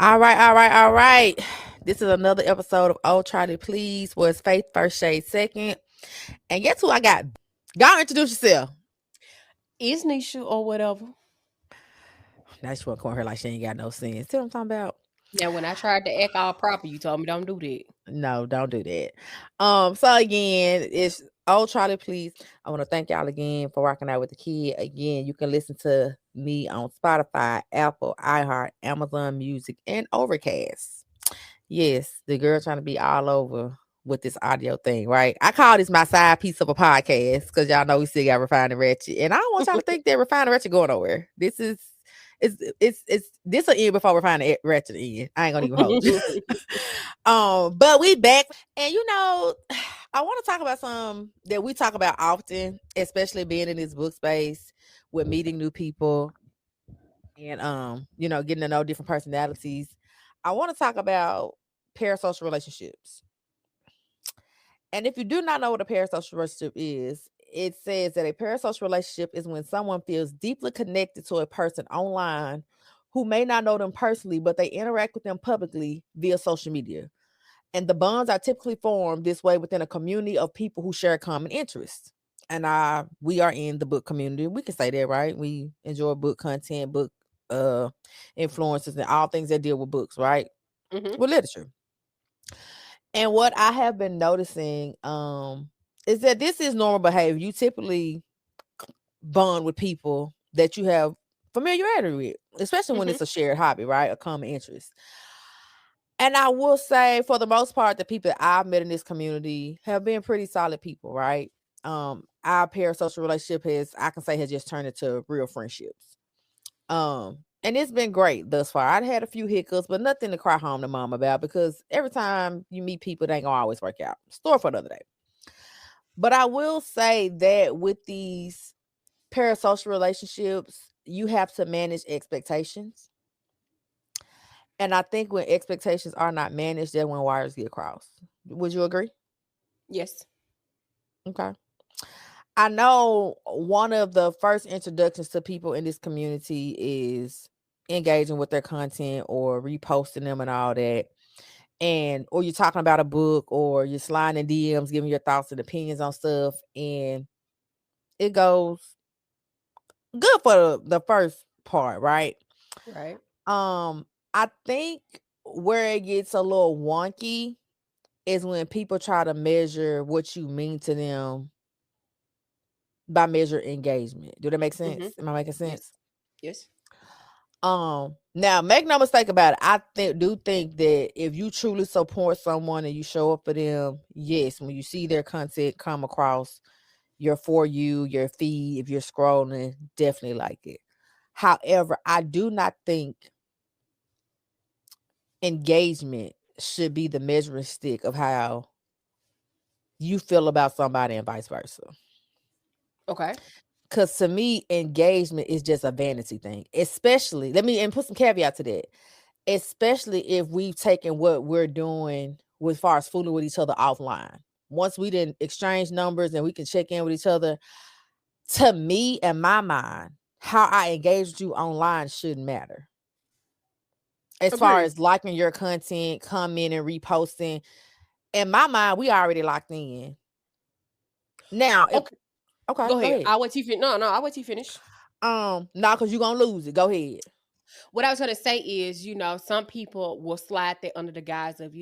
All right. This is another episode of Charlee Please, where it's Faith first, shade second. And guess who I got? Go introduce yourself. Is Nisha or whatever. Now she want to call her like she ain't got no sense. See what I'm talking about? Now, when I tried to act all proper, you told me don't do that. No, don't do that. So again, it's Charlee Please. I want to thank y'all again for rocking out with the kid. Again, you can listen to me on Spotify, Apple, iHeart, Amazon Music, and Overcast. Yes, the girl trying to be all over with this audio thing, right? I call this my side piece of a podcast because y'all know we still got Refined and Ratchet, and I don't want y'all to think that Refined and Ratchet going nowhere. This is it's this will end before Refined and Ratchet end. I ain't gonna even hold you. But we back, and I want to talk about something that we talk about often, especially being in this book space with meeting new people and getting to know different personalities. I want to talk about parasocial relationships. And if you do not know what a parasocial relationship is, it says that a parasocial relationship is when someone feels deeply connected to a person online who may not know them personally, but they interact with them publicly via social media. And the bonds are typically formed this way within a community of people who share common interests. And we are in the book community. We can say that, right? We enjoy book content, book influences, and all things that deal with books, right? With literature. And what I have been noticing is that this is normal behavior. You typically bond with people that you have familiarity with, especially when it's a shared hobby, right? A common interest. And I will say, for the most part, the people that I've met in this community have been pretty solid people, right? Our parasocial relationship has just turned into real friendships. And it's been great thus far. I've had a few hiccups, but nothing to cry home to mom about because every time you meet people, they ain't gonna always work out. Store for another day. But I will say that with these parasocial relationships, you have to manage expectations. And I think when expectations are not managed, that's when wires get crossed. Would you agree? Yes. Okay. I know one of the first introductions to people in this community is engaging with their content or reposting them and all that. Or you're talking about a book or you're sliding in DMs, giving your thoughts and opinions on stuff. And it goes good for the first part, right? Right. I think where it gets a little wonky is when people try to measure what you mean to them by measure engagement. Do that make sense? Am I making sense? Yes. Yes. Now make no mistake about it. I do think that if you truly support someone and you show up for them, yes, when you see their content come across your For You, your feed, if you're scrolling, definitely like it. However, I do not think engagement should be the measuring stick of how you feel about somebody and vice versa. Okay. Because to me, engagement is just a vanity thing, especially, and put some caveat to that, especially if we've taken what we're doing as far as fooling with each other offline. Once we didn't exchange numbers and we can check in with each other, to me, in my mind, how I engage with you online shouldn't matter. As far Agreed. as liking your content, commenting, reposting, in my mind, we already locked in. Now, Okay. okay, Go go ahead. ahead. I'll wait till you finish. No, I'll wait till you finish. No, because you're gonna lose it. Go ahead. What I was gonna say is, some people will slide that under the guise of,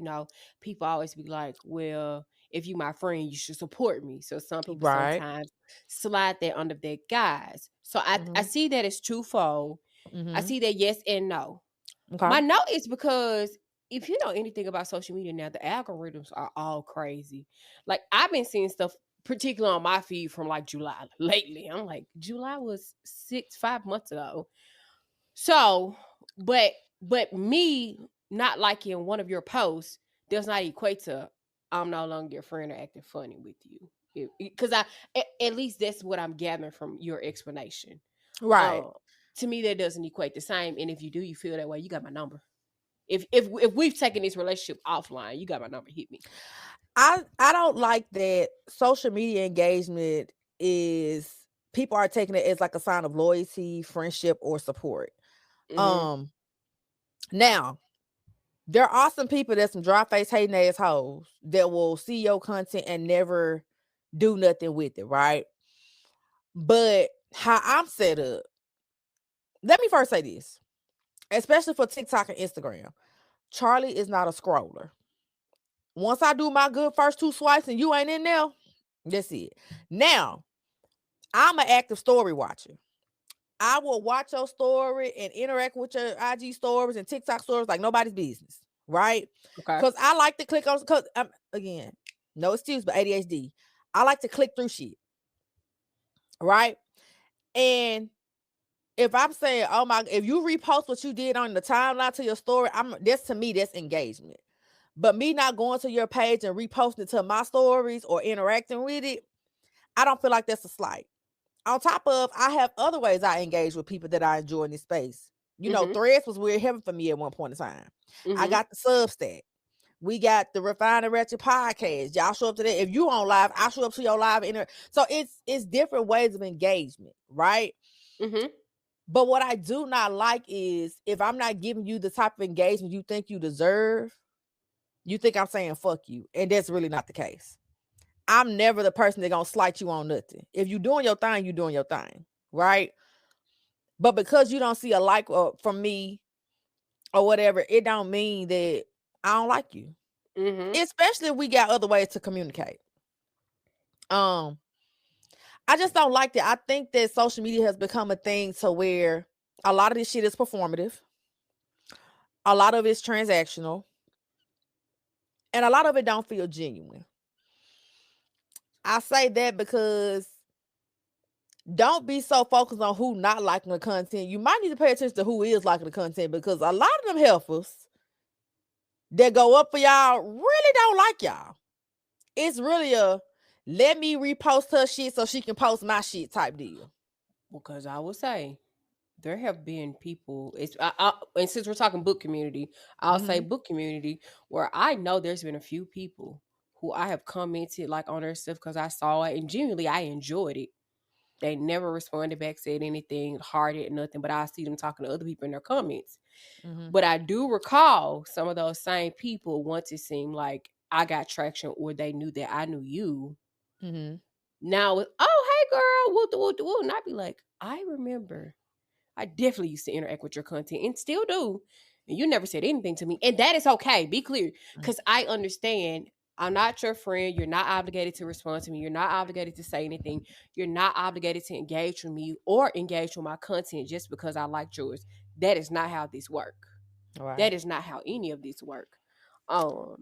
people always be like, well, if you my friend, you should support me. So some people Right. sometimes slide that under their guise. So I Mm-hmm. see that it's twofold. I Mm-hmm. see that yes and no. Okay. My no is because if you know anything about social media now, the algorithms are all crazy. Like I've been seeing stuff, particularly on my feed from like July lately. I'm like, July was 5 months ago. So, but me not liking one of your posts does not equate to I'm no longer your friend or acting funny with you. Because at least that's what I'm gathering from your explanation. Right. Um, to me, that doesn't equate the same. And if you do, you feel that way, you got my number. If we've taken this relationship offline, you got my number. Hit me. I don't like that social media engagement is people are taking it as like a sign of loyalty, friendship, or support. Mm-hmm. Um Now, There are some people that's some dry face hating ass hoes that will see your content and never do nothing with it, right? But how I'm set up, let me first say this, especially for TikTok and Instagram. Charlie is not a scroller. Once I do my good first 2 swipes and you ain't in there, that's it. Now, I'm an active story watcher. I will watch your story and interact with your IG stories and TikTok stories like nobody's business, right? Okay. Because I like to click on, because again, no excuse, but ADHD. I like to click through shit, right? And if I'm saying, oh my, if you repost what you did on the timeline to your story, that's to me, that's engagement. But me not going to your page and reposting to my stories or interacting with it, I don't feel like that's a slight. On top of, I have other ways I engage with people that I enjoy in this space. You know, Mm-hmm. Threads was weird heaven for me at one point in time. I Mm-hmm. got the Substack. We got the Refined and Ratchet podcast. Y'all show up to that. If you on live, I show up to your live. So it's different ways of engagement, right? Mm-hmm. But what I do not like is if I'm not giving you the type of engagement you think you deserve, you think I'm saying fuck you. And that's really not the case. I'm never the person that gonna slight you on nothing. If you doing your thing, you doing your thing, right? But because you don't see a like from me or whatever, it don't mean that I don't like you. Mm-hmm. Especially if we got other ways to communicate. I just don't like that. I think that social media has become a thing to where a lot of this shit is performative. A lot of it's transactional. And a lot of it don't feel genuine. I say that because don't be so focused on who not liking the content. You might need to pay attention to who is liking the content, because a lot of them heifers that go up for y'all really don't like y'all. It's really a let me repost her shit so she can post my shit type deal. Because I will say there have been people. And since we're talking book community, I'll say Mm-hmm. book community where I know there's been a few people who I have commented like on their stuff because I saw it and genuinely I enjoyed it. They never responded back, said anything, hearted, nothing. But I see them talking to other people in their comments. Mm-hmm. But I do recall some of those same people once it seemed like I got traction or they knew that I knew you. Mm-hmm. Now, oh, hey, girl, woo. And I'd be like, I remember. I definitely used to interact with your content and still do. And you never said anything to me. And that is okay. Be clear. Because I understand I'm not your friend. You're not obligated to respond to me. You're not obligated to say anything. You're not obligated to engage with me or engage with my content just because I liked yours. That is not how this work. Right. That is not how any of this work. Um,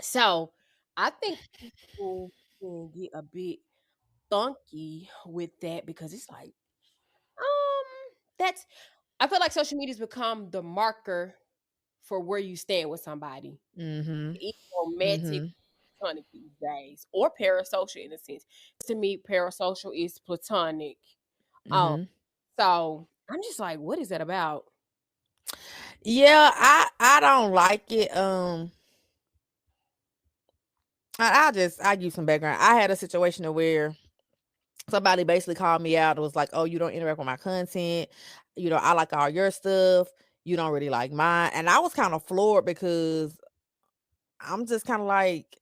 so I think people can get a bit funky with that because it's like, that's I feel like social media's become the marker for where you stand with somebody. Mm-hmm. It's romantic, Mm-hmm. platonic these days, or parasocial in a sense. To me, parasocial is platonic. Um, Mm-hmm. so I'm just like, what is that about? Yeah, I don't like it. I give you some background. I had a situation where somebody basically called me out and was like, "Oh, you don't interact with my content. You know, I like all your stuff. You don't really like mine." And I was kind of floored because I'm just kind of like,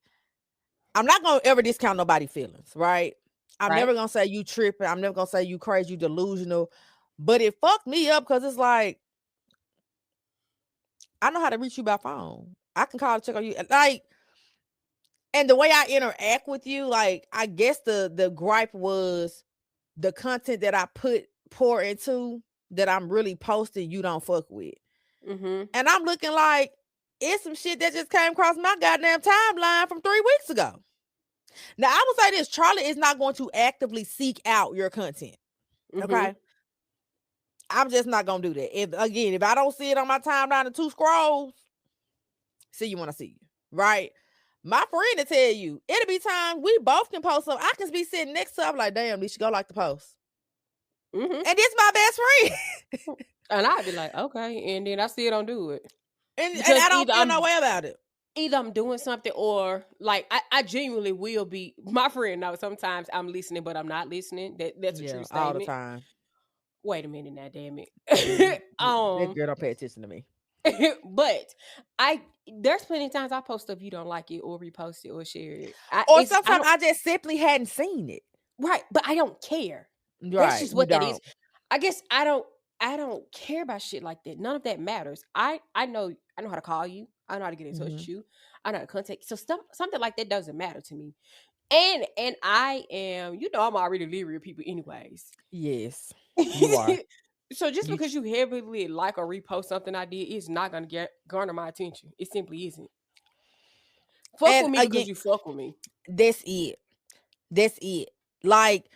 I'm not gonna ever discount nobody's feelings, right? I'm Right? never gonna say you tripping. I'm never gonna say you crazy, you delusional. But it fucked me up because it's like I know how to reach you by phone. I can call to check on you, like, and the way I interact with you, like, I guess the gripe was the content that I pour into that I'm really posting, you don't fuck with. Mm-hmm. And I'm looking like it's some shit that just came across my goddamn timeline from 3 weeks ago. Now I will say this: Charlie is not going to actively seek out your content. Mm-hmm. Okay. I'm just not gonna do that. If I don't see it on my timeline in 2 scrolls, see you when I see you. Right? My friend to tell you, it'll be times we both can post something. I can be sitting next to her, I'm like, damn, Nisha, go like the post. Mm-hmm. And this my best friend. And I'd be like, okay, and then I still don't do it and because I don't feel no way about it. either I'm doing something or like I genuinely will be my friend knows sometimes I'm listening but I'm not listening. That's a true Yeah, all the statement. time. Wait a minute now, damn Mm-hmm. it. That girl don't pay attention to me. But I there's plenty of times I post stuff you don't like it or repost it or share it. Or I sometimes don't I just simply hadn't seen it. right, but I don't care. That's Right, just you what that is. don't. I guess I don't care about shit like that. None of that matters. I know how to call you. I know how to get in touch Mhm. with you. I know how to contact. So stuff something like that doesn't matter to me. And I am, I'm already leery of people anyways. Yes, you are. So just You because you heavily like or repost something I did is not gonna get garner my attention. It simply isn't. Fuck and with me again, because you fuck with me. that's it. That's it. Like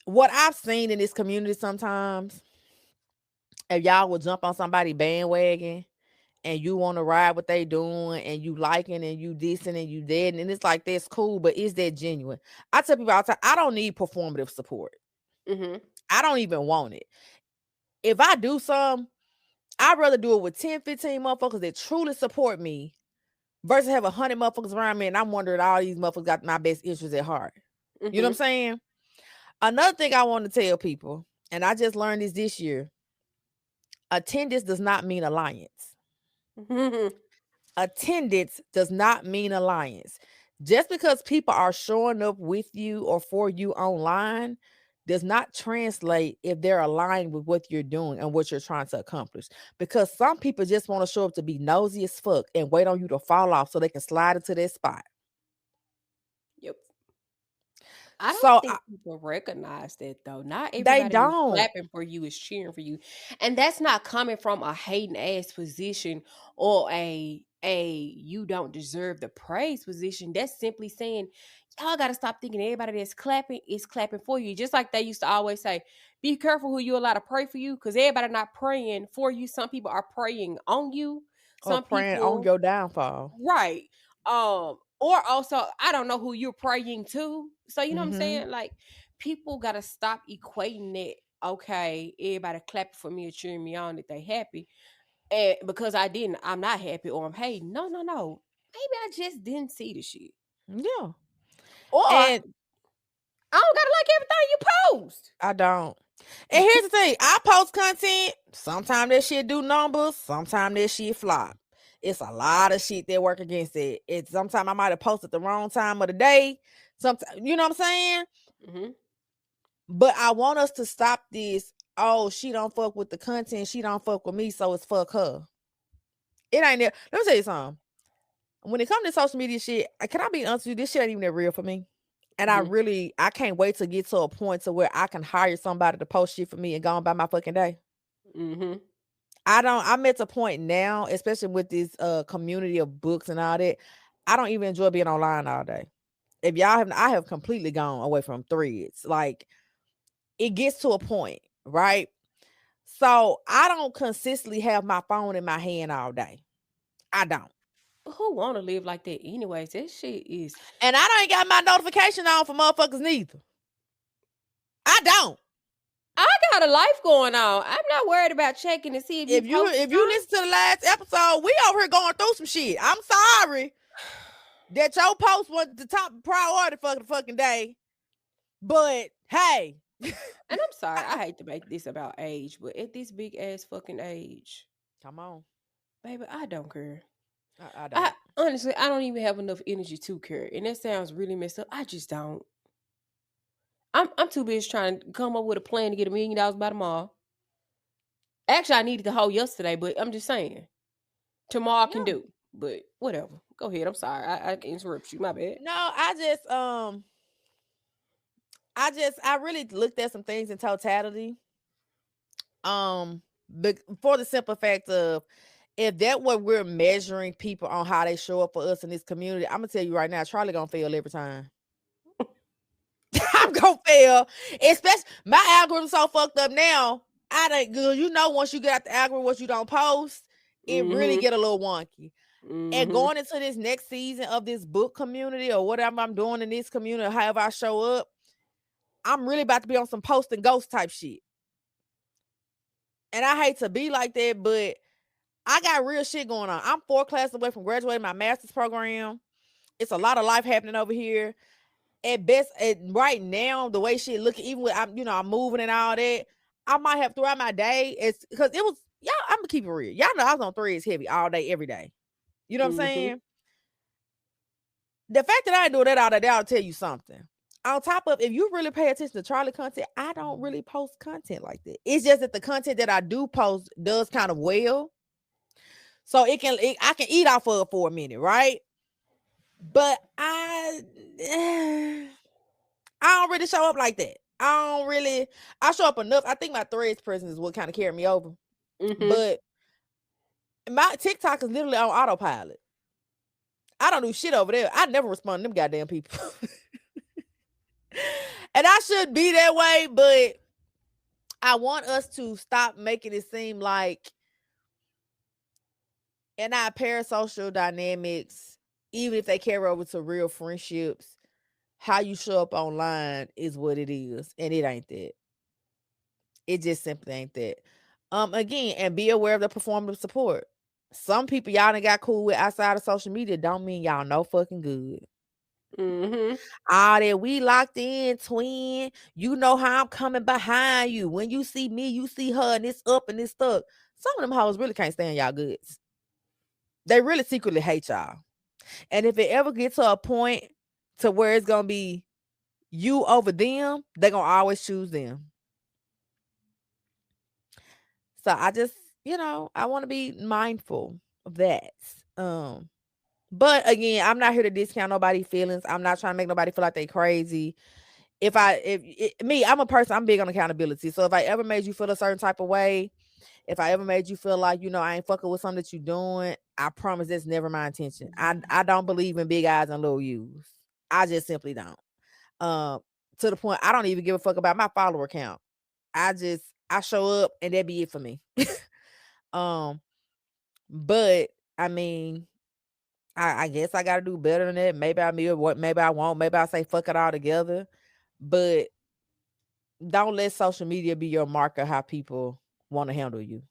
what I've seen in this community sometimes, if y'all will jump on somebody bandwagon and you want to ride what they doing and you liking and you dissing and you dead and it's like that's cool, but is that genuine? I tell people all the time, I don't need performative support. Mm-hmm. I don't even want it. If I do some, I'd rather do it with 10, 15 motherfuckers that truly support me versus have 100 motherfuckers around me and I'm wondering all these motherfuckers got my best interests at heart. You know what I'm Mm-hmm. saying? Another thing I want to tell people, and I just learned this year, attendance does not mean alliance. Mm-hmm. Attendance does not mean alliance. Just because people are showing up with you or for you online does not translate if they're aligned with what you're doing and what you're trying to accomplish. Because some people just want to show up to be nosy as fuck and wait on you to fall off so they can slide into their spot. Yep. I don't So think people recognize that though. Not they everybody who's don't. clapping for you is cheering for you. And that's not coming from a hating ass position or a you don't deserve the praise position. That's simply saying y'all gotta stop thinking everybody that's clapping is clapping for you. Just like they used to always say, be careful who you allow to pray for you, because everybody not praying for you. Some people are praying on you. Or Some praying on people your downfall. right. Or also, I don't know who you're praying to. So you know what I'm Mm-hmm. saying? Like, people gotta stop equating it. Okay, everybody clapping for me or cheering me on that they happy. And because I didn't, I'm not happy or I'm hating. No, no, no. Maybe I just didn't see the shit. Yeah. Or I And don't gotta like everything you post. I don't. And here's the thing, I post content. Sometimes that shit do numbers. Sometimes that shit flop. It's a lot of shit that work against it. It's sometimes I might have posted the wrong time of the day. Sometimes, you know what I'm saying? Mm-hmm. But I want us to stop this. Oh, she don't fuck with the content. She don't fuck with me, so it's fuck her. It ain't there. Let me tell you something. When it comes to social media shit, can I be honest with you? This shit ain't even that real for me. And Mm-hmm. I can't wait to get to a point to where I can hire somebody to post shit for me and go on by my fucking day. Mm-hmm. I'm at the point now, especially with this community of books and all that. I don't even enjoy being online all day. If y'all have I have completely gone away from threads. Like it gets to a point, right? So I don't consistently have my phone in my hand all day. I don't. Who wanna live like that anyways? That shit is And I don't got my notification on for motherfuckers neither. I don't. I got a life going on. I'm not worried about checking to see if you posted If you something. listen to the last episode, we over here going through some shit. I'm sorry that your post was the top priority for the fucking day. But hey, And I'm sorry, I hate to make this about age, but at this big ass fucking age, come on. baby, I don't care. I I don't. honestly, I don't even have enough energy to care, and that sounds really messed up. I just don't. I'm too busy trying to come up with a plan to get $1 million by tomorrow. Actually, I needed the whole yesterday, but I'm just saying tomorrow I can Yeah. do. But whatever. Go ahead. I'm sorry. I can interrupt you. My bad. No, I really looked at some things in totality. For the simple fact of if that what we're measuring people on how they show up for us in this community, I'm gonna tell you right now, Charlie gonna fail every time. I'm gonna fail. Especially my algorithm so fucked up now. I don't good. You know, once you get out the algorithm, what you don't post, it really Mm-hmm. get a little wonky. And Mm-hmm. going into this next season of this book community or whatever I'm doing in this community, or however I show up, I'm really about to be on some post and ghost type shit. And I hate to be like that, but I got real shit going on. I'm 4 classes away from graduating my master's program. It's a lot of life happening over here. At best, right now, the way shit looking, even with I'm moving and all that, I might have throughout my day. It's because y'all, I'm gonna keep it real. Y'all know I was on threads heavy all day, every day. You know what I'm Mm-hmm. saying? The fact that I ain't doing that all day, that'll tell you something. On top of, if you really pay attention to Charlee content, I don't really post content like that. It's just that the content that I do post does kind of well. So I can eat off of it for a minute, right? But I don't really show up like that. I show up enough. I think my threads presence is what kind of carried me over. Mm-hmm. But my TikTok is literally on autopilot. I don't do shit over there. I never respond to them goddamn people. And I should be that way, but I want us to stop making it seem like in our parasocial dynamics, even if they carry over to real friendships, how you show up online is what it is. And it ain't that. It just simply ain't that. Again, and be aware of the performative support. Some people y'all done got cool with outside of social media don't mean y'all no fucking good. Mm-hmm. All that we locked in, twin. You know how I'm coming behind you. When you see me, you see her, and it's up and it's stuck. Some of them hoes really can't stand y'all goods. They really secretly hate y'all. And if it ever gets to a point to where it's gonna be you over them, they're gonna always choose them. So I just, I want to be mindful of that. Um, but again, I'm not here to discount nobody's feelings. I'm not trying to make nobody feel like they crazy. Me, I'm a person, I'm big on accountability. So if I ever made you feel a certain type of way, if I ever made you feel like, I ain't fucking with something that you doing, I promise that's never my intention. I don't believe in big eyes and little U's. I just simply don't. Um, to the point I don't even give a fuck about my follower count. I show up and that be it for me. um, but I mean, I guess I gotta do better than that. Maybe I will, what maybe I won't, maybe I'll say fuck it all together. But don't let social media be your marker how people want to handle you.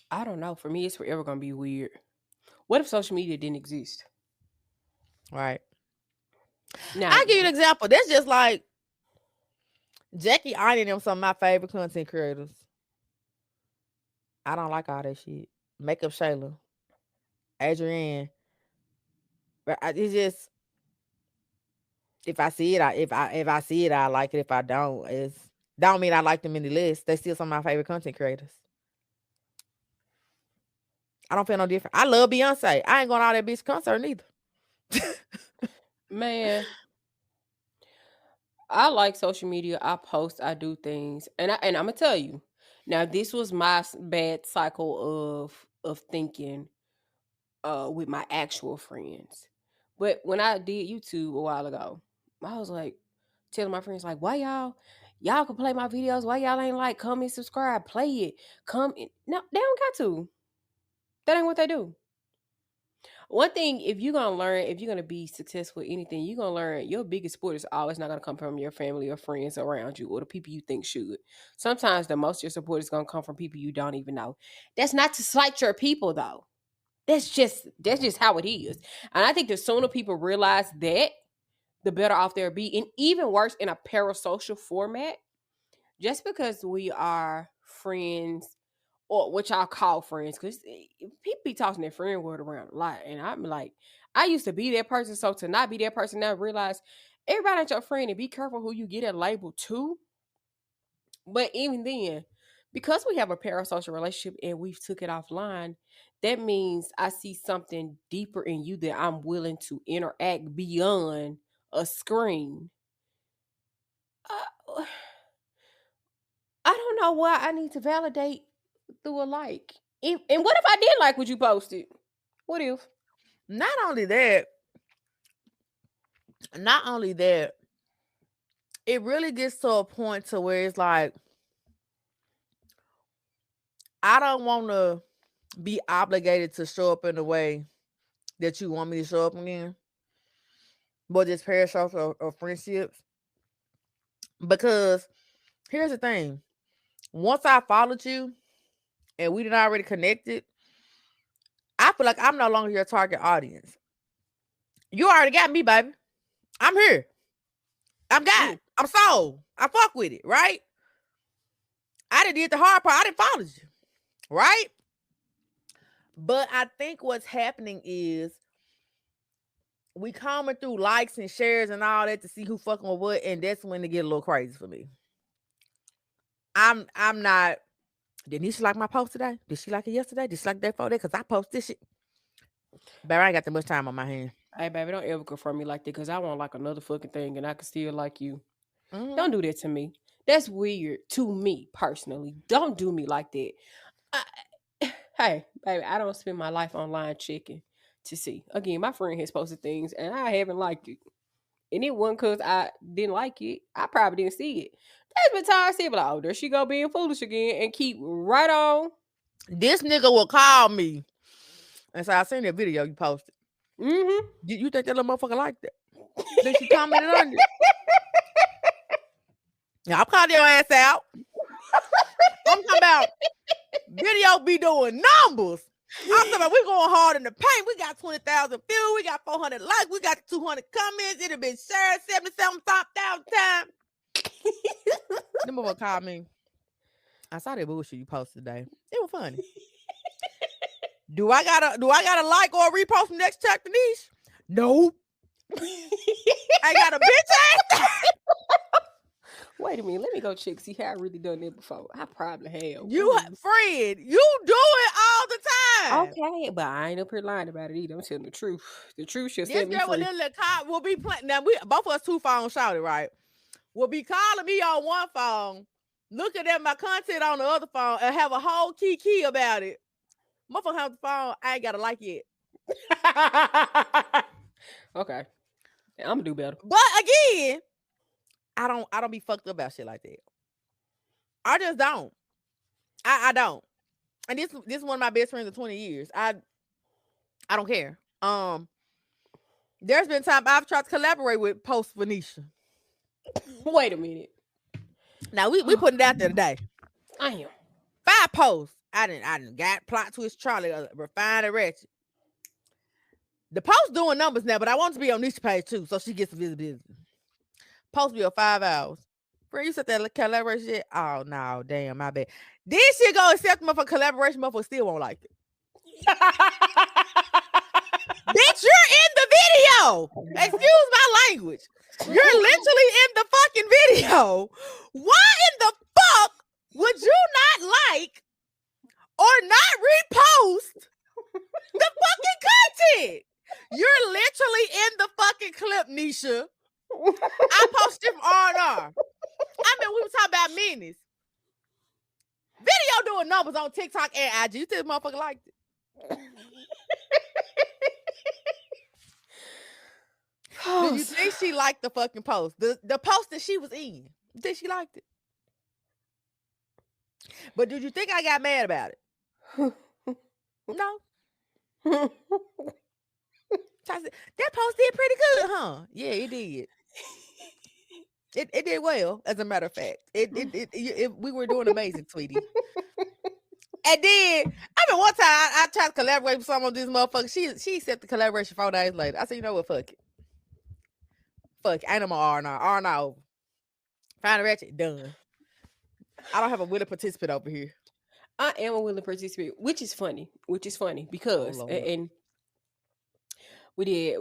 I don't know. For me, it's forever gonna be weird. What if social media didn't exist? Right. Now, I'll give you an example. That's just like Jackie Iron them some of my favorite content creators. I don't like all that shit. Makeup Shayla, Adrienne. But it's just if I see it, if I see it, I like it. If I don't, it's don't mean I like them any less. They still some of my favorite content creators. I don't feel no different. I love Beyonce. I ain't going to all that bitch concert neither. man, I like social media. I post, I do things, and I'm gonna tell you. Now, this was my bad cycle of thinking with my actual friends. But when I did YouTube a while ago, I was like telling my friends like, "Why y'all can play my videos? Why y'all ain't like comment, subscribe, play it, come?" No, they don't got to. That ain't what they do. One thing, if you're gonna learn, if you're gonna be successful at anything, you're gonna learn your biggest support is always not gonna come from your family or friends around you or the people you think should. Sometimes the most of your support is gonna come from people you don't even know. That's not to slight your people though. That's just how it is. And I think the sooner people realize that, the better off they'll be. And even worse in a parasocial format, just because we are friends or what y'all call friends, because people be tossing their friend word around a lot. And I'm like, I used to be that person. So to not be that person now, realize everybody ain't your friend and be careful who you get a label to. But even then, because we have a parasocial relationship and we've took it offline, that means I see something deeper in you that I'm willing to interact beyond a screen. Uh, I don't know why I need to validate through a like. And what if I did like what you posted? What if? Not only that, not only that, it really gets to a point to where it's like, I don't want to be obligated to show up in the way that you want me to show up in, but it's parasocial or friendships. Because here's the thing: once I followed you and we did already connected, I feel like I'm no longer your target audience. You already got me, baby. I'm here. I'm God. Mm, I'm sold. I fuck with it, right? I done did the hard part. I didn't follow you, right? But I think what's happening is we coming through likes and shares and all that to see who fucking with what, and that's when it get a little crazy for me. I'm not. Did Nisha like my post today? Did she like it yesterday? Did she like that photo? Because I post this shit. But I ain't got that much time on my hand. Hey, baby, don't ever confront me like that because I want like another fucking thing and I can still like you. Mm-hmm. Don't do that to me. That's weird to me personally. Don't do me like that. Hey, baby, I don't spend my life online checking to see. Again, my friend has posted things and I haven't liked it. And it wasn't because I didn't like it. I probably didn't see it. There's been times I see, like, oh, there she go being foolish again and keep right on. This nigga will call me and say, I seen that video you posted. Mm-hmm. You think that little motherfucker like that? Then she commented on it. Yeah, I'm calling your ass out. I'm talking about video be doing numbers. I'm talking about we going hard in the paint. We got 20,000 views. We got 400 likes. We got 200 comments. It have been shared 77,000 times. The motherfucker called me. I saw that bullshit you posted today. It was funny. Do I gotta like or repost from next chapter niche? Nope. I got a bitch ass. Wait a minute, let me go check, see how I really done it before. I probably have. You, friend, you do it all the time. Okay, but I ain't up here lying about it either. I'm telling the truth. The truth shall set me This girl free. with little car will be playing. Now we both of us 2 phones shouted, right? Will be calling me on one phone, looking at my content on the other phone, and have a whole key about it. Motherfucker have the phone. I ain't gotta like it. Okay, I'm gonna do better. But again, I don't be fucked up about shit like that. I just don't. I don't. And this is one of my best friends of 20 years. I don't care. There's been time I've tried to collaborate with post Nisha. Wait a minute. Now we putting it out there today. I am 5 posts. I didn't got plot twist Charlee, Refined and Ratchet. The post doing numbers now, but I want to be on Nisha page too, so she gets some visibility. Post be on 5 hours. Friend, you said that collaboration shit? Oh no, damn, my bad. This shit go accept motherfucker collaboration, motherfucker still won't like it. Bitch, you're in the video. Excuse my language. You're literally in the fucking video. Why in the fuck would you not like or not repost the fucking content? You're literally in the fucking clip, Nisha. I posted from R&R. I mean, we were talking about minis. Video doing numbers on TikTok and IG. You think this motherfucker liked it? Do you think she liked the fucking post? The post that she was in. You think she liked it? But did you think I got mad about it? No. That post did pretty good, huh? Yeah, it did. It did well, as a matter of fact. We were doing amazing, sweetie. And then, I mean, one time I tried to collaborate with some of these motherfuckers. She accepted the collaboration 4 days later. I said, you know what, fuck it. Fuck it. Ain't no more R&R. R&R over. Find a ratchet, done. I don't have a willing participant over here. I am a willing participant, which is funny because, and we did,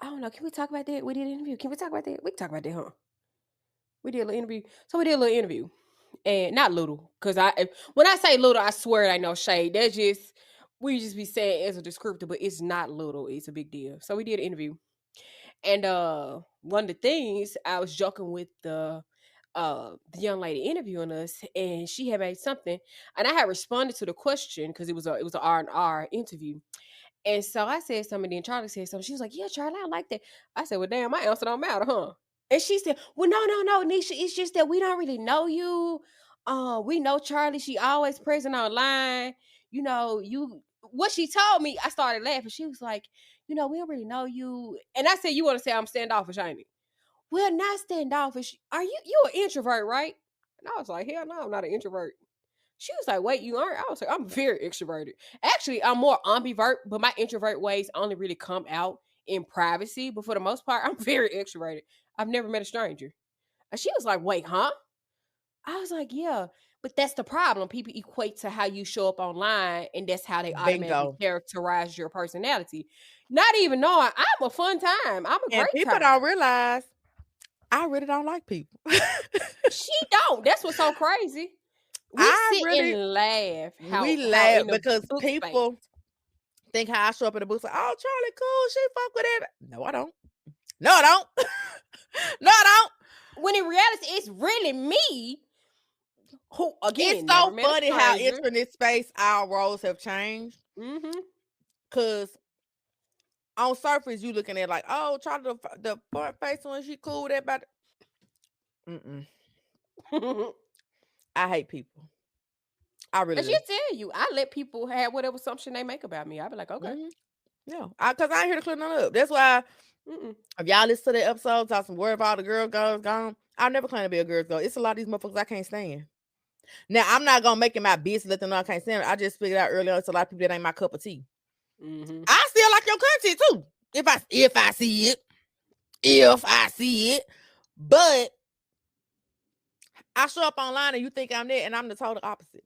I don't know, can we talk about that? We did an interview. Can we talk about that? We can talk about that, huh? We did a little interview. So we did a little interview. And not little, because when I say little, I swear it ain't no shade. That's just, we just be saying as a descriptor, but it's not little. It's a big deal. So we did an interview. And one of the things, I was joking with the young lady interviewing us, and she had made something, and I had responded to the question because it was an R&R interview. And so I said something, and Charlie said something. She was like, yeah, Charlie, I like that. I said, well, damn, my answer don't matter, huh? And she said, well, no, Nisha, it's just that we don't really know you. We know Charlie. She always present online. You know, what she told me, I started laughing. She was like, we don't really know you. And I said, you want to say I'm standoffish, ain't it? Well, not standoffish. Are you an introvert, right? And I was like, hell no, I'm not an introvert. She was like, wait, you aren't? I was like, I'm very extroverted. Actually, I'm more ambivert, but my introvert ways only really come out in privacy. But for the most part, I'm very extroverted. I've never met a stranger. And she was like, wait, huh? I was like, yeah. But that's the problem. People equate to how you show up online, and that's how they automatically Bingo. characterize your personality. Not even knowing I'm a fun time. I'm a And great people time. don't realize I really don't like people. She don't. That's what's so crazy. We I sit really and laugh we how laugh in the because book space. people think how I show up in the books like, oh, Charlie, cool, she fuck with it. No, I don't. No, I don't. No, I don't. When in reality, it's really me who, It's again, never so met a funny how stranger. entering this space our roles have changed. Mm-hmm. Cause on surface you looking at like, oh, Charlie the front face when she cool with everybody. Mm-mm. I hate people. I really And she'll do. tell you, I let people have whatever assumption they make about me. I'll be like, okay. Mm-hmm. Yeah, cause I ain't here to clear none up. That's why Mm-mm. if y'all listen to the episodes, talk some word about the girl goes gone. I never claim to be a girl's girl. It's a lot of these motherfuckers I can't stand. Now I'm not gonna make it my business, let them know I can't stand it. I just figured out earlier it's a lot of people that ain't my cup of tea. Mm-hmm. I still like your content too. If I see it. If I see it. But I show up online and you think I'm there and I'm the total opposite.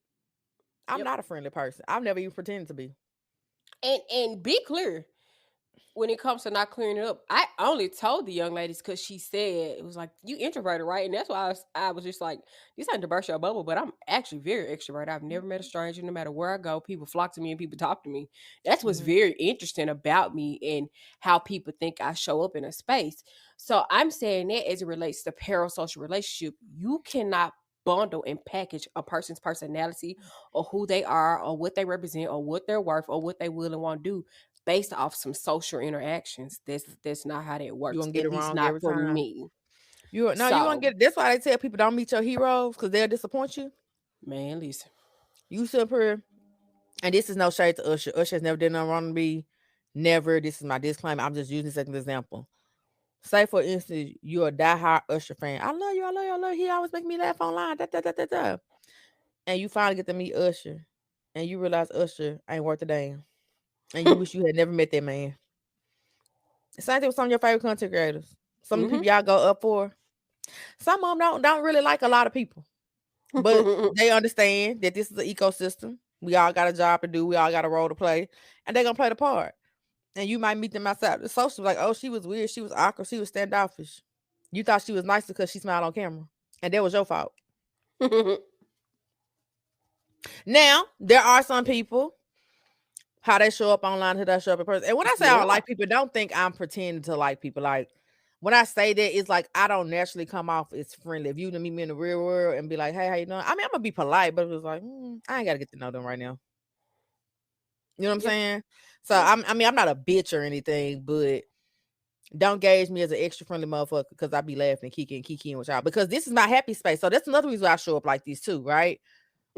I'm Yep. not a friendly person. I've never even pretended to be. And be clear. When it comes to not clearing it up, I only told the young ladies because she said it was like, you introverted, right? And that's why I was just like, this ain't to burst your bubble, but I'm actually very extroverted. I've never met a stranger. No matter where I go, people flock to me and people talk to me. That's what's Mm-hmm. very interesting about me and how people think I show up in a space. So I'm saying that as it relates to parasocial relationship, you cannot bundle and package a person's personality or who they are or what they represent or what they're worth or what they will and won't do based off some social interactions. That's not how that You works. gonna get At it least won't not every for time. me. You gonna So, get it. That's why they tell people don't meet your heroes because they'll disappoint you. man, listen. You sit up here, and this is no shade to Usher. Usher has never done nothing wrong to me. Never. This is my disclaimer. I'm just using this as an example. Say for instance, you're a diehard Usher fan. I love you, I love you, I love you. He always make me laugh online. Da, da, da, da, da. And you finally get to meet Usher, and you realize Usher ain't worth a damn, and you wish you had never met that man. Same thing with some of your favorite content creators. Some of the Mm-hmm. people y'all go up for. Some of them don't really like a lot of people, but they understand that this is an ecosystem. We all got a job to do. We all got a role to play, and they're gonna play the part. And you might meet them outside the social, like, oh, she was weird, she was awkward, she was standoffish. You thought she was nice because she smiled on camera, and that was your fault. Now there are some people how they show up online, how they show up in person. And when I say I don't Yeah. like people, don't think I'm pretending to like people. Like when I say that, it's like I don't naturally come off as friendly. If you meet me in the real world and be like, "Hey, how you doing?" I mean, I'm gonna be polite, but it's like I ain't gotta get to know them right now. You know what I'm Yep. saying? So Yep. I'm not a bitch or anything, but don't gauge me as an extra friendly motherfucker because I be laughing, kikiing with y'all. Because this is my happy space. So that's another reason why I show up like this too, right?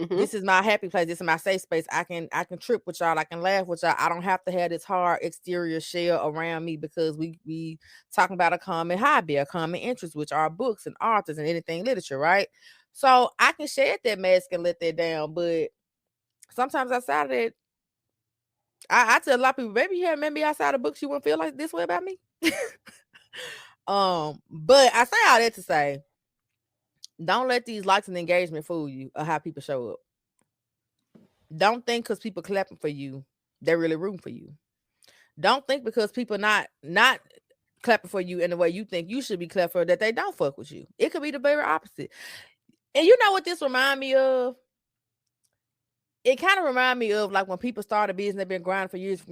Mm-hmm. This is my happy place. This is my safe space. I can trip with y'all. I can laugh with y'all. I don't have to have this hard exterior shell around me because we talking about a common hobby, a common interest, which are books and authors and anything literature, right? So I can shed that mask and let that down. But sometimes outside of that, I tell a lot of people, maybe you haven't met me outside of books, you wouldn't feel like this way about me. But I say all that to say, don't let these likes and engagement fool you or how people show up. Don't think because people clapping for you, they're really rooting for you. Don't think because people not clapping for you in the way you think you should be clapped for that they don't fuck with you. It could be the very opposite. And you know what this remind me of? It kind of remind me of like when people start a business, they've been grinding for years,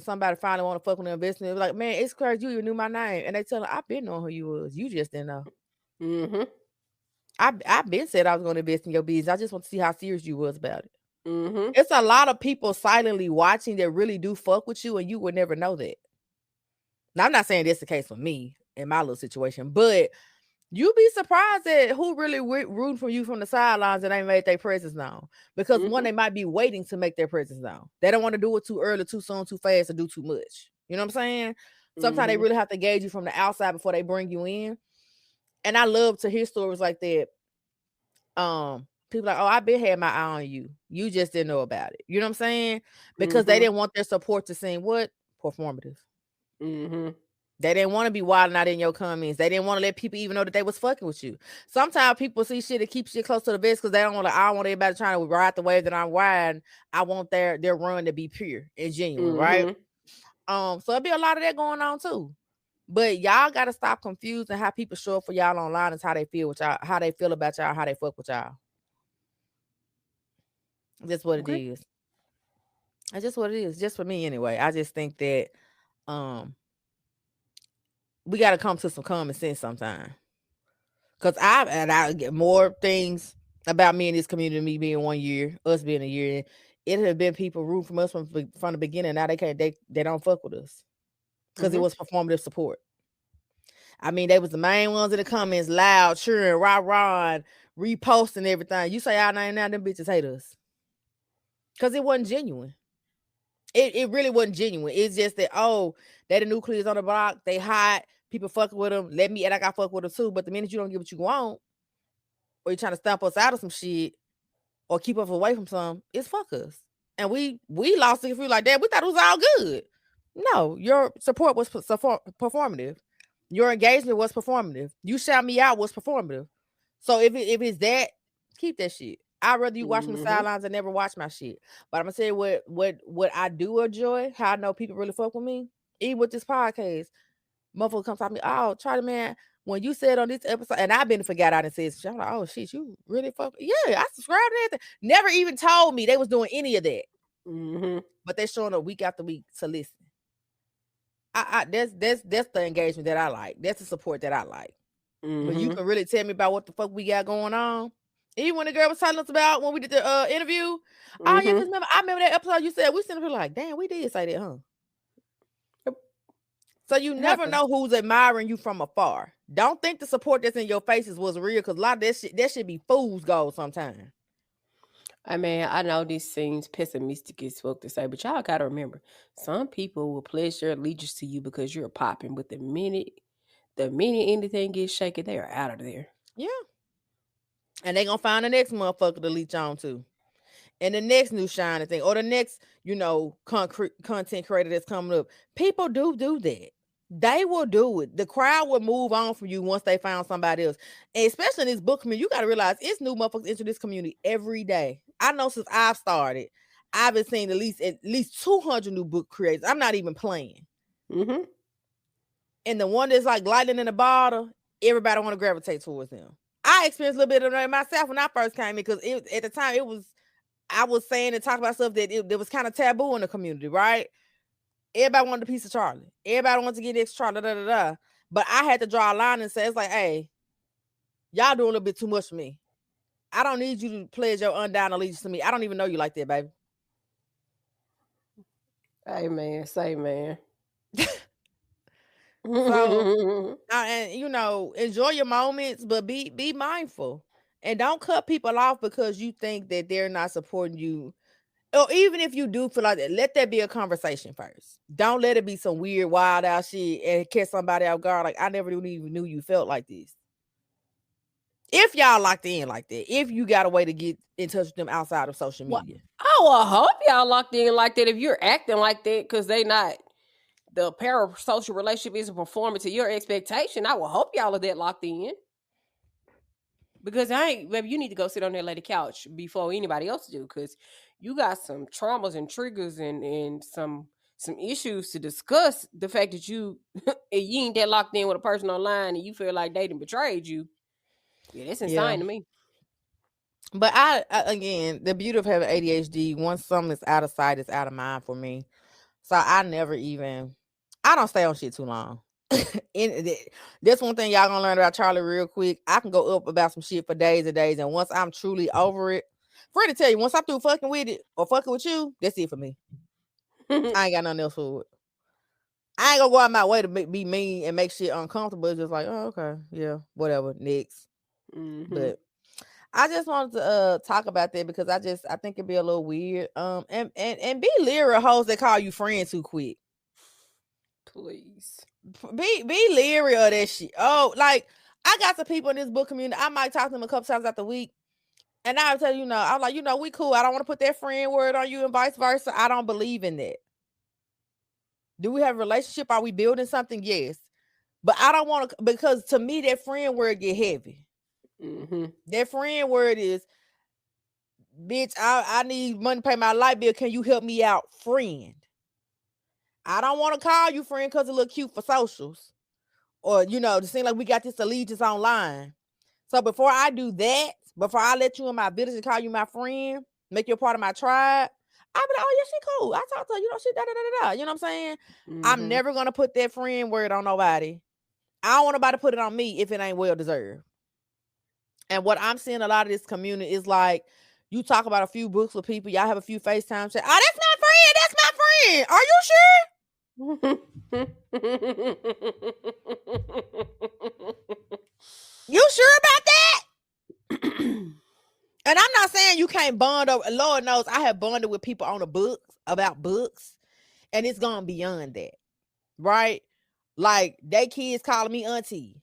somebody finally want to fuck with them investment. They're like, man, it's crazy, you even knew my name. And they tell them, I've been knowing who you was. You just didn't know. Mm-hmm. I've been said I was going to invest in your business. I just want to see how serious you was about it. Mm-hmm. It's a lot of people silently watching that really do fuck with you, and you would never know that. Now, I'm not saying this is the case for me in my little situation, but you'd be surprised at who really rooting for you from the sidelines and ain't made their presence known. Because one, Mm-hmm. they might be waiting to make their presence known. They don't want to do it too early, too soon, too fast, or do too much. You know what I'm saying? Sometimes they Mm-hmm. really have to gauge you from the outside before they bring you in. And I love to hear stories like that. People like, oh, I been had my eye on you. You just didn't know about it. You know what I'm saying? Because they Mm-hmm. didn't want their support to seem what? Performative. Mm-hmm. They didn't want to be wilding out in your comments. They didn't want to let people even know that they was fucking with you. Sometimes people see shit and keep shit close to the vest because they don't want to. I don't want everybody trying to ride the wave that I'm riding. I want their run to be pure and genuine, right? Mm-hmm. So it'll be a lot of that going on too. But y'all gotta stop confusing how people show up for y'all online is how they feel with y'all, how they feel about y'all, how they fuck with y'all. That's what it Okay. is. That's just what it is. Just for me anyway. I just think that um we gotta come to some common sense sometime. Cause I get more things about me in this community, me being 1 year, us being a year. It have been people rooting from us from the beginning. Now they can't they don't fuck with us. Cause it Mm-hmm. was performative support. I mean, they was the main ones in the comments, loud, cheering, rah rah, and reposting everything. You say our name now, them bitches hate us. Cause it wasn't genuine. It really wasn't genuine. It's just that, oh, they the nucleus on the block, they hot, people fucking with them. Let me and I got fuck with them too. But the minute you don't get what you want, or you're trying to stamp us out of some shit or keep us away from some, it's fuck us. And we lost it if we like that. We thought it was all good. No, your support was performative. Your engagement was performative. You shout me out was performative. So if it's that, keep that shit. I'd rather you watch from the Mm-hmm. sidelines and never watch my shit. But I'm gonna tell you what I do enjoy, how I know people really fuck with me. Even with this podcast, motherfucker comes to me, oh, Charlie, man, when you said on this episode, and I've been forgot I done said shit. I'm like, oh shit, you really fuck? Yeah, I subscribed to everything. Never even told me they was doing any of that. Mm-hmm. But they showing up week after week to listen. That's the engagement that I like. That's the support that I like. When you Mm-hmm. can really tell me about what the fuck we got going on. Even when the girl was telling us about when we did the interview. Oh yeah, Mm-hmm. cause remember I remember that episode you said we sitting here like, damn, we did say that, huh? Yep. So you It never happens. know who's admiring you from afar. Don't think the support that's in your faces was real, because a lot of that should be fool's gold sometimes. I mean, I know this seems pessimistic as fuck to say, but y'all gotta remember, some people will pledge their allegiance to you because you're popping. But the minute anything gets shaky, they are out of there. Yeah. And they gonna find the next motherfucker to leech on to. And the next new shining thing, or the next, concrete content creator that's coming up. People do that. They will do it. The crowd will move on from you once they found somebody else. And especially in this book community, you got to realize it's new motherfuckers into this community every day. I know since I've started, I've been seeing at least 200 new book creators. I'm not even playing. Mm-hmm. And the one that's like lightning in the bottle, everybody want to gravitate towards them. I experienced a little bit of that myself when I first came in, because at the time I was saying and talking about stuff that was kind of taboo in the community, right? Everybody wanted a piece of Charlie. Everybody wanted to get next Charlie, da da da. But I had to draw a line and say, it's like, hey, y'all doing a little bit too much for me. I don't need you to pledge your undying allegiance to me. I don't even know you like that, baby. Hey man, say man. So, and enjoy your moments, but be mindful, and don't cut people off because you think that they're not supporting you. Or even if you do feel like that, let that be a conversation first. Don't let it be some weird, wild out shit and catch somebody off guard. Like, I never even knew you felt like this. If y'all locked in like that, if you got a way to get in touch with them outside of social Well, media. I will hope y'all locked in like that if you're acting like that because they not the parasocial relationship isn't performing to your expectation. I will hope y'all are that locked in. Because baby, you need to go sit on that lady couch before anybody else do, because you got some traumas and triggers and some issues to discuss. The fact that you ain't that locked in with a person online and you feel like they done betrayed you. Yeah, that's Yeah. insane to me. But I again, the beauty of having ADHD, once something is out of sight, it's out of mind for me. So I don't stay on shit too long. That's one thing y'all gonna learn about Charlie real quick. I can go up about some shit for days and days, and once I'm truly over it, free to tell you, once I'm through fucking with it or fucking with you, that's it for me. I ain't got nothing else for it. I ain't gonna go out my way to be mean and make shit uncomfortable. It's just like, oh, okay, yeah, whatever, next. Mm-hmm. But I just wanted to talk about that because I think it'd be a little weird. And be leery of hoes that call you friend too quick. Please. Be leery of that shit. Oh, like, I got some people in this book community. I might talk to them a couple times out the week. And I'll tell you, I'm like, we cool. I don't want to put that friend word on you and vice versa. I don't believe in that. Do we have a relationship? Are we building something? Yes. But I don't want to, because to me that friend word get heavy. Mm-hmm. That friend word is, bitch, I need money to pay my light bill. Can you help me out, friend? I don't want to call you friend because it look cute for socials. Or, to seem like we got this allegiance online. So before I do that, before I let you in my village and call you my friend, make you a part of my tribe, I'll be like, oh yeah, she cool. I talk to her, she da da da da da. You know what I'm saying? I'm Mm-hmm. never gonna put that friend word on nobody. I don't want nobody to put it on me if it ain't well deserved. And what I'm seeing a lot of this community is like, you talk about a few books with people, y'all have a few FaceTime chat. Oh, that's my friend. That's my friend. Are you sure? You sure about that? And I'm not saying you can't bond over. Lord knows I have bonded with people on the books about books, and it's gone beyond that, right? Like they kids calling me auntie.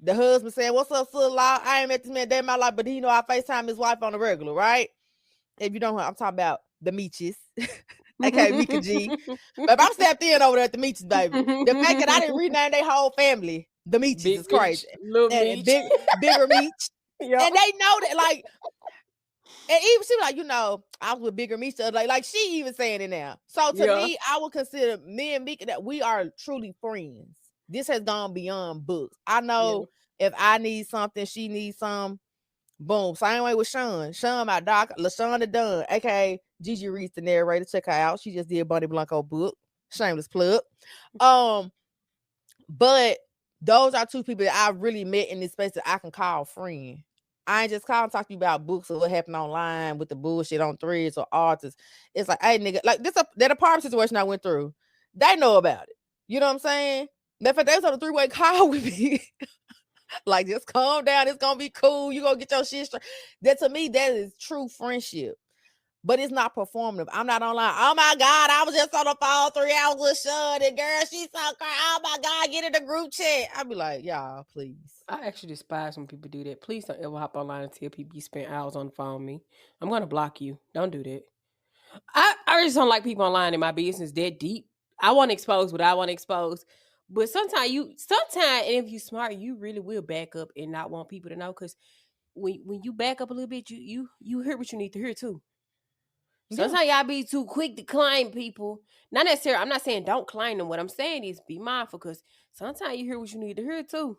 The husband saying, "What's up, sister? I ain't met this man day in my life, but he know I FaceTime his wife on the regular, right?" If you don't know, I'm talking about the Meeches. Okay, Mika G. But I'm stepped in over there at the Meeches, baby. The fact that I didn't rename their whole family, the Meeches, Big is Meech, crazy. little And Meech. bigger Meech. Yep. And they know that, like, and even she was like, I was with bigger Meech the other day. Like, she even saying it now. So to Yeah. me, I would consider me and Mika that we are truly friends. This has gone beyond books. I Yeah. know if I need something, she needs some. Boom. Same way with Sean. Sean, my doc, LaShonda Dunn, aka Gigi Reese, the narrator. Check her out. She just did Bunny Blanco book. Shameless plug. But those are two people that I really met in this space that I can call friend. I ain't just calling talk to you about books or what happened online with the bullshit on threads or artists. It's like, hey nigga, like that apartment situation I went through. They know about it. You know what I'm saying? That fact, they was on a 3-way call with me. Like, just calm down. It's gonna be cool. You gonna get your shit straight. That to me, that is true friendship. But it's not performative. I'm not online. Oh my God, I was just on the phone 3 hours with Sean, and girl, she's so crazy. Oh my God, get in the group chat. I'd be like, y'all, please. I actually despise when people do that. Please don't ever hop online and tell people you spent hours on the phone with me. I'm gonna block you. Don't do that. I just don't like people online in my business that deep. I want to expose what I want to expose. But sometimes, and if you smart, you really will back up and not want people to know. Because when you back up a little bit, you hear what you need to hear too. Yeah. Sometimes y'all be too quick to claim people. Not necessarily. I'm not saying don't claim them. What I'm saying is be mindful, because sometimes you hear what you need to hear too.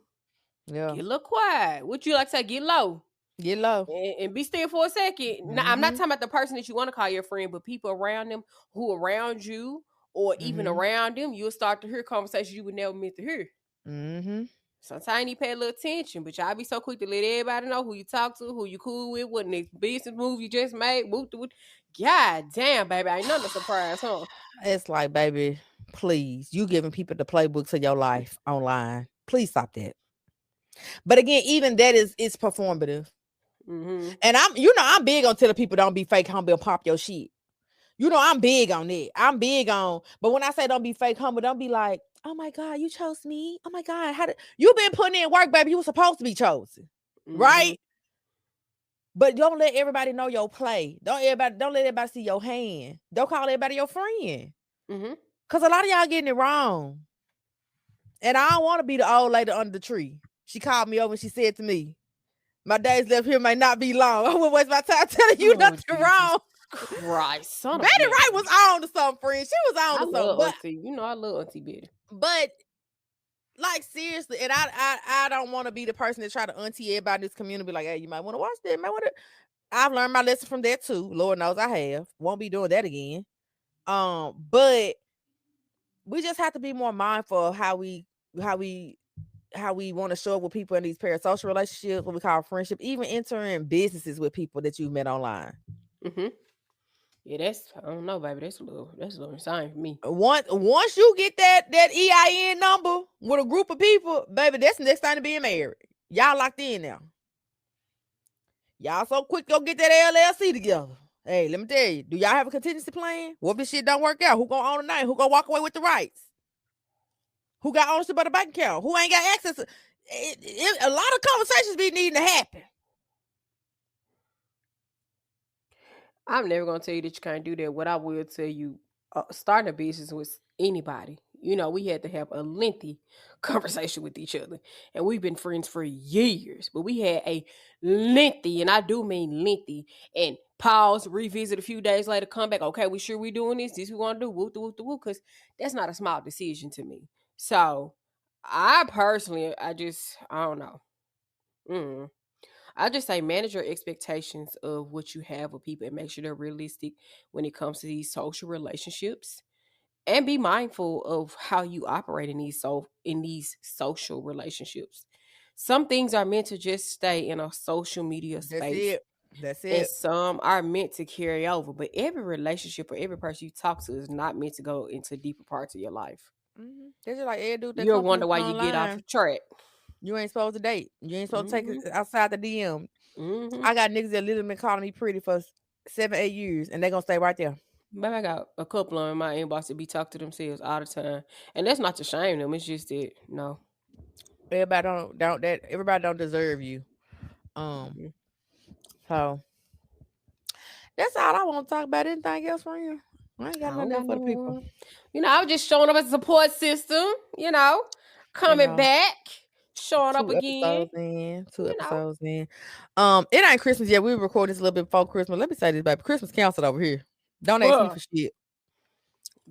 Yeah. Get a little quiet. What you like to say? Get low. Get low. And be still for a second. Now, I'm not Mm-hmm. talking about the person that you want to call your friend, but people around them who around you or even Mm-hmm. around them, you'll start to hear conversations you would never meant to hear. Mm-hmm. Sometimes you need to pay a little attention, but y'all be so quick to let everybody know who you talk to, who you cool with, what next business move you just made. God damn, baby, ain't nothing a surprise, huh? It's like, baby, please, you giving people the playbook to your life online. Please stop that. But again, even that is performative. Mm-hmm. And I'm big on telling people don't be fake humble and pop your shit. I'm big on it. I'm big on, but when I say don't be fake humble, don't be like, oh my God, you chose me. Oh my God, how did you been putting in work, baby? You were supposed to be chosen, Mm-hmm. right? But don't let everybody know your play. Don't let everybody see your hand. Don't call everybody your friend. Mm-hmm. Cause a lot of y'all getting it wrong. And I don't want to be the old lady under the tree. She called me over and she said to me, my days left here may not be long. I wouldn't waste my time telling you Oh, nothing Jesus wrong. Christ, son Betty of a Wright was bitch. on to something, friend. She was on I to something. love But Auntie. I love Auntie Betty. but like seriously, and I don't want to be the person that try to auntie everybody in this community, be like, hey, you might want to watch that. Might want to. I've learned my lesson from that too. Lord knows I have. Won't be doing that again. But we just have to be more mindful of how we want to show up with people in these parasocial relationships, what we call friendship, even entering businesses with people that you've met online. Mm-hmm. Yeah, I don't know, baby. That's a little insane for me. Once you get that EIN number with a group of people, baby, that's the next time to being married. Y'all locked in now. Y'all so quick to go get that LLC together. Hey, let me tell you, do y'all have a contingency plan? What if this shit don't work out? Who gonna own the name? Who gonna walk away with the rights? Who got ownership of the bank account? Who ain't got access to a lot of conversations be needing to happen. I'm never gonna tell you that you can't do that. What I will tell you, starting a business with anybody, we had to have a lengthy conversation with each other. And we've been friends for years, but we had a lengthy, and I do mean lengthy, and pause, revisit a few days later, come back. Okay, we sure we doing this? This we want to do? Whoop, whoop, whoop, because that's not a small decision to me. So I personally, I don't know. Mm. I just say manage your expectations of what you have with people and make sure they're realistic when it comes to these social relationships, and be mindful of how you operate in these social relationships. Some things are meant to just stay in a social media That's space, it. That's and it. some are meant to carry over. But every relationship or every person you talk to is not meant to go into deeper parts of your life. That's just like every dude that You'll come from wonder the why you get off online. the track. You ain't supposed to date. You ain't supposed to take Hmm. it outside the DM. Hmm. I got niggas that literally been calling me pretty for 7, 8 years, and they gonna stay right there. But I got a couple of 'em in my inbox that be talking to themselves all the time, and that's not to shame them. It's just that no. Everybody don't that everybody don't deserve you. Um, Mhm. so that's all I want to talk about. Anything else from you? I ain't I got don't nothing else got for no the people. one. I was just showing up as a support system. You Coming know, back, showing up two again. episodes in, two You know, episodes in. It ain't Christmas yet. We recorded this a little bit before Christmas. Let me say this, baby. Christmas canceled over here. Don't ask me huh, for shit.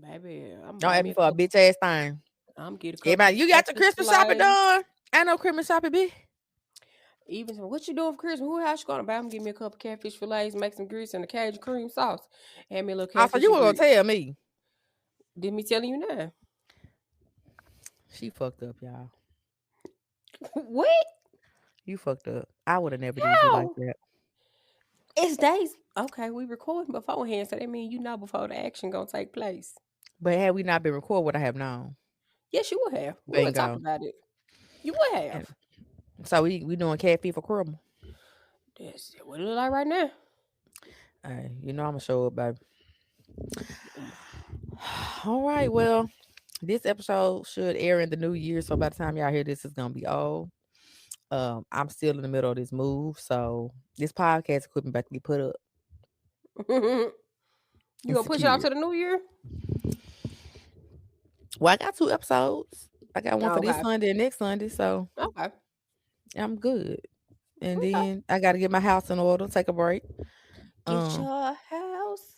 baby, I'm Don't buy ask me me a for a couple. bitch ass thing. I'm get a couple Everybody, of you got your catfish Christmas shopping fillets. done? Ain't no Christmas shopping, bitch. Even some, what you doing for Christmas? Who house you gonna buy? I'm give me a couple catfish fillets, make some grits and a Cajun cream sauce. Hand me a little Also, catfish you and were gonna grits. tell me. Did me telling you now? She fucked up, y'all. What? You fucked up. I would have never did you like How? that. It's days. Okay, we recording beforehand, so that means before the action gonna take place. But had we not been recorded, would I have known? Yes, you would have. We would talk Bingo. about it. You would And have. so we doing catfish for crumble. That's what it look like right now. Hey, you know I'm gonna show up, baby. All right, well, this episode should air in the new year, so by the time y'all hear this, it's gonna be old. I'm still in the middle of this move, so this podcast equipment about to be put up You and gonna push it out secured. to the new year? Well, I got 2 episodes. I got one for this Okay. Sunday and next Sunday, so Okay. I'm good. And Okay. then I got to get my house in order, take a break. Get Um, your house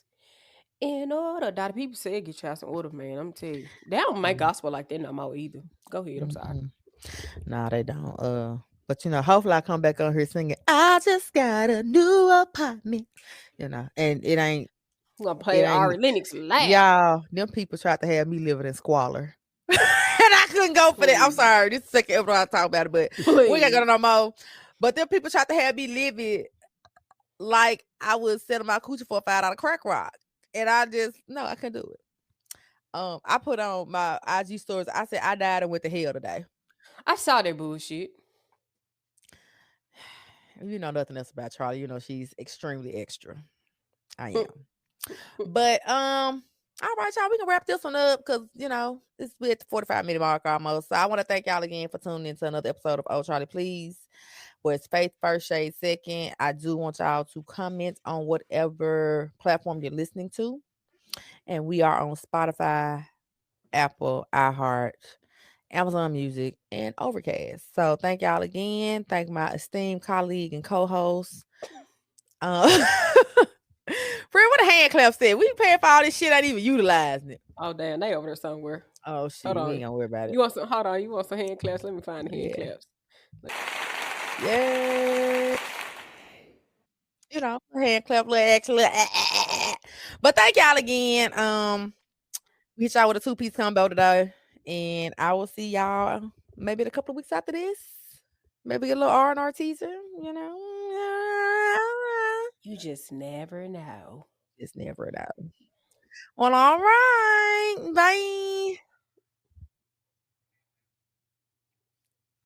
in order. Dottie, people say get your house in order, man. I'm tell you. They don't make mm, gospel like that no more either. Go ahead. I'm sorry. mm-mm. Nah, they don't. But hopefully I come back on here singing. I just got a new apartment. And I'm gonna it play ain't. Ari Lennox loud. Y'all, them people tried to have me living in squalor. And I couldn't go for that. I'm Please. sorry. This is the second episode I talk about it, but we ain't Please. gonna no more. But them people tried to have me living like I was selling my coochie for $5 crack rock. And I just no, I couldn't do it. I put on my IG stories. I said I died and went to hell today. I saw that bullshit. You know nothing else about Charlie. You know she's extremely extra. I am. But all right, y'all, we can wrap this one up because it's at the 45-minute mark almost. So I want to thank y'all again for tuning into another episode of Oh Charlee Please, where it's faith first, shade second. I do want y'all to comment on whatever platform you're listening to. And we are on Spotify, Apple, iHeart, Amazon Music, and Overcast. So thank y'all again. Thank my esteemed colleague and co-host. Friend, what a hand clap said. We paying for all this shit, ain't even utilizing it. Oh damn, they over there somewhere. Oh Hold shit, we on. ain't gonna worry about it. You want some? Hold on. You want some hand claps? Let me find the hand Yeah. claps. Yeah. Hand clap, little excellent. But thank y'all again. We hit y'all with a 2-piece combo today. And I will see y'all maybe in a couple of weeks after this. Maybe a little R&R teaser, You just never know. Just never know. Well, all right. Bye.